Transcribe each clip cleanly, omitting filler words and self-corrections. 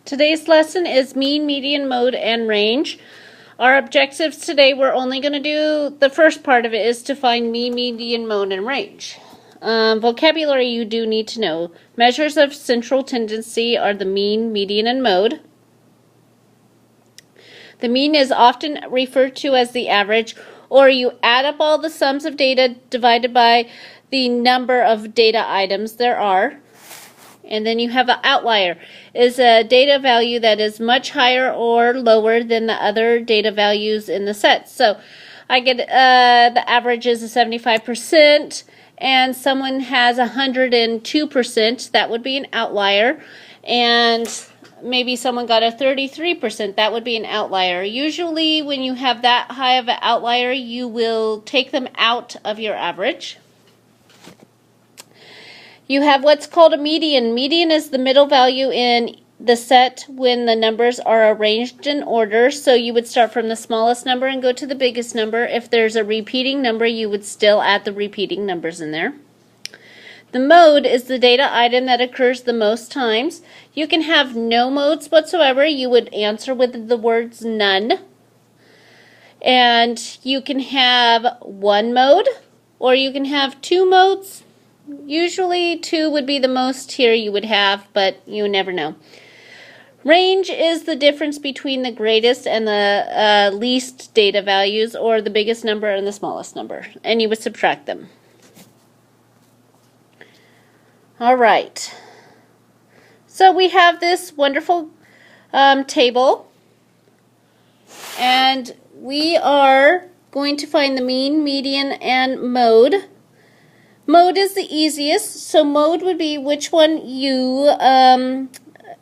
Today's lesson is mean, median, mode, and range. Our objectives today, we're only going to do the first part of it is to find mean, median, mode, and range. Vocabulary you do need to know. Measures of central tendency are the mean, median, and mode. The mean is often referred to as the average, or you add up all the sums of data divided by the number of data items there are. And then you have an outlier, is a data value that is much higher or lower than the other data values in the set. So I get the average is a 75%, and someone has 102%. That would be an outlier. And maybe someone got a 33%. That would be an outlier. Usually when you have that high of an outlier, you will take them out of your average. You have what's called a median. Median is the middle value in the set when the numbers are arranged in order. So you would start from the smallest number and go to the biggest number. If there's a repeating number, you would still add the repeating numbers in there. The mode is the data item that occurs the most times. You can have no modes whatsoever. You would answer with the words none. And you can have one mode, or you can have two modes. Usually 2 would be the most here you would have, but you never know. Range is the difference between the greatest and the least data values, or the biggest number and the smallest number, and you would subtract them. All right. So we have this wonderful table, and we are going to find the mean, median, and mode. Mode is the easiest, so mode would be which one you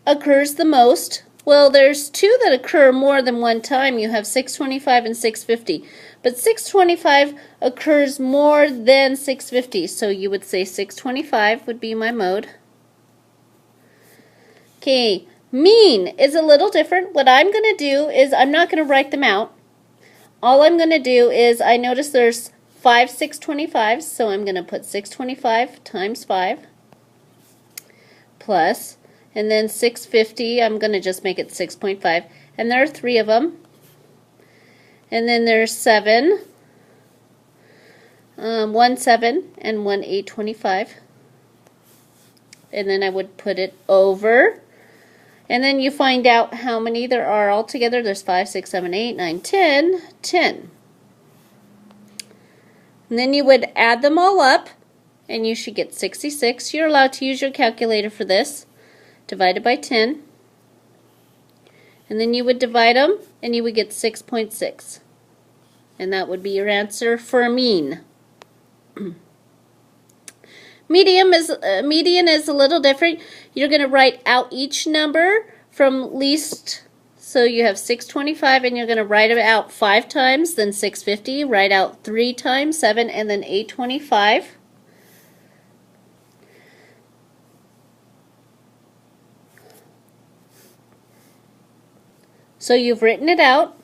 occurs the most. Well, there's two that occur more than one time. You have 625 and 650, but 625 occurs more than 650, so you would say 625 would be my mode. Okay, mean is a little different. What I'm going to do is I'm not going to write them out. All I'm going to do is I notice there's 5 625s, so I'm going to put 625 times 5 plus, and then 650, I'm going to just make it 6.5, and there are 3 of them. And then there's 7, 1 7, and 1 825. And then I would put it over, and then you find out how many there are altogether. There's 5 6 7 8 9 10, 10. And then you would add them all up, and you should get 66. You're allowed to use your calculator for this. Divided by 10. And then you would divide them, and you would get 6.6. And that would be your answer for a mean. Median is a little different. You're going to write out each number from least. So you have 625, and you're going to write it out 5 times, then 650, write out 3 times, 7, and then 825. So you've written it out.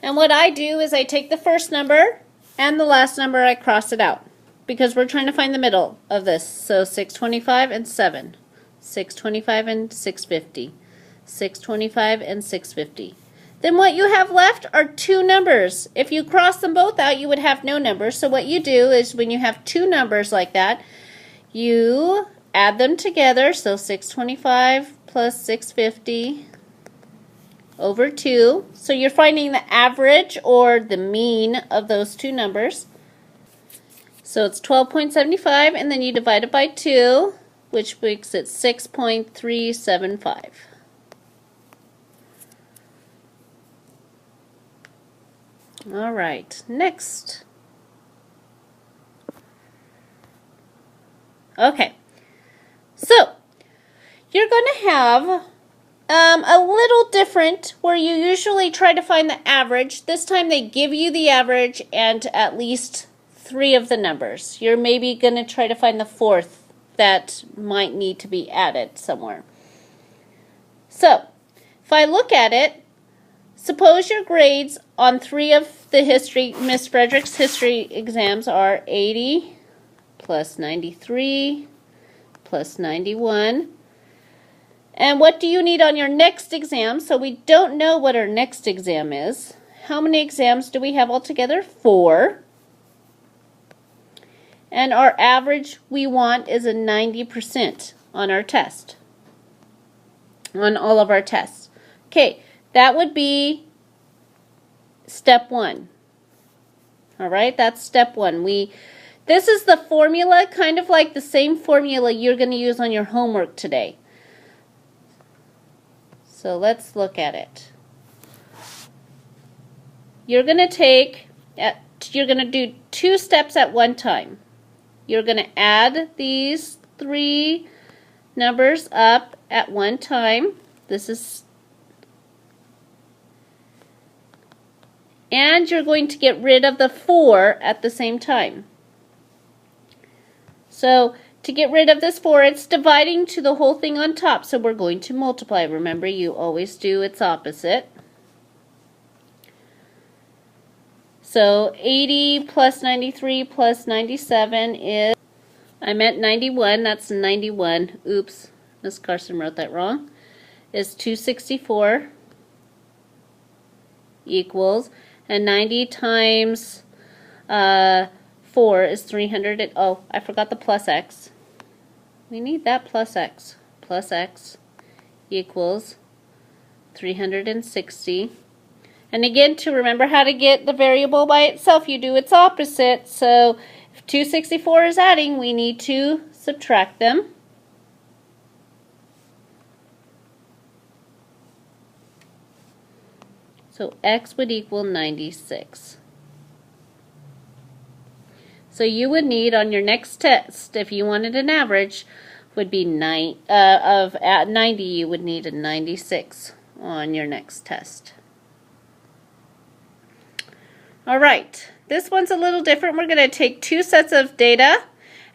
And what I do is I take the first number and the last number, I cross it out, because we're trying to find the middle of this. So 625 and 7. 625 and 650, 625 and 650. Then what you have left are 2 numbers. If you cross them both out, you would have no numbers. So what you do is when you have 2 numbers like that, you add them together. So 625 plus 650 over 2. So you're finding the average or the mean of those 2 numbers. So it's 12.75, and then you divide it by 2. Which makes it 6.375. All right, next. Okay, so you're going to have a little different where you usually try to find the average. This time they give you the average and at least 3 of the numbers. You're maybe going to try to find the 4th that might need to be added somewhere. So, if I look at it, suppose your grades on 3 of the Miss Frederick's history exams are 80 plus 93 plus 91 And what do you need on your next exam? So we don't know what our next exam is. How many exams do we have altogether? 4. And our average we want is a 90% on our test. On all of our tests. Okay, that would be step 1. All right, that's step 1. This is the formula, kind of like the same formula you're going to use on your homework today. So let's look at it. You're going to do 2 steps at one time. You're going to add these 3 numbers up at one time. And you're going to get rid of the 4 at the same time. So to get rid of this 4, it's dividing to the whole thing on top, so we're going to multiply. Remember, you always do its opposite. So 80 plus 93 plus 97 is, I meant 91, that's 91. Oops, Miss Carson wrote that wrong. Is 264 equals, and 90 times 4 is 300. Oh, I forgot the plus x. We need that plus x. Plus x equals 360. And again, to remember how to get the variable by itself, you do its opposite. So if 264 is adding, we need to subtract them. So x would equal 96. So you would need on your next test, if you wanted an average, would be at 90, you would need a 96 on your next test. All right, this one's a little different. We're going to take 2 sets of data,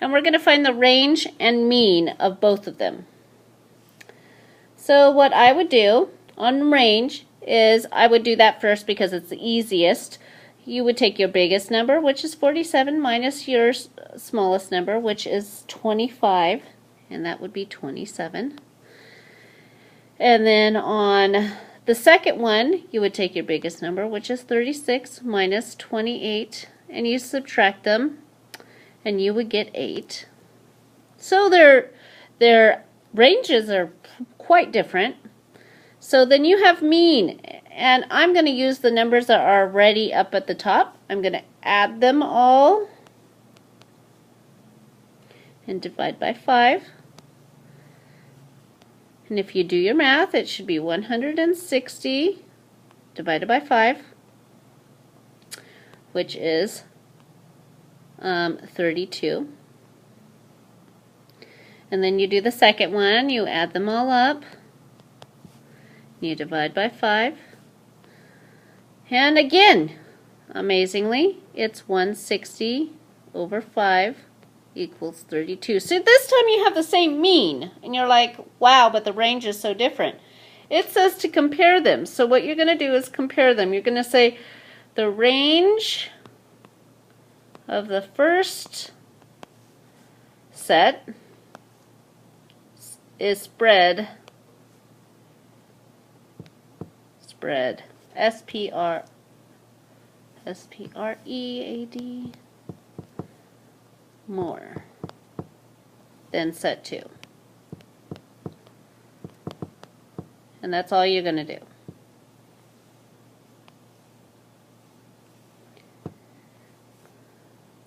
and we're going to find the range and mean of both of them. So what I would do on range is I would do that first because it's the easiest. You would take your biggest number, which is 47, minus your smallest number, which is 25, and that would be 27. And then on the second one, you would take your biggest number, which is 36, minus 28, and you subtract them, and you would get 8. So their ranges are quite different. So then you have mean, and I'm going to use the numbers that are already up at the top. I'm going to add them all and divide by 5. And if you do your math, it should be 160 divided by 5, which is 32. And then you do the second one, you add them all up, you divide by 5, and again, amazingly, it's 160 over 5 equals 32. So this time you have the same mean, and you're like, wow, but the range is so different. It says to compare them, so what you're going to do is compare them. You're going to say the range of the first set is spread S-P-R-E-A-D more than set 2. And that's all you're going to do.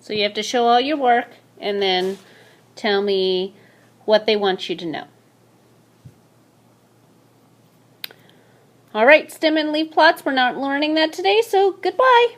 So you have to show all your work and then tell me what they want you to know. All right, stem and leaf plots, we're not learning that today, so goodbye.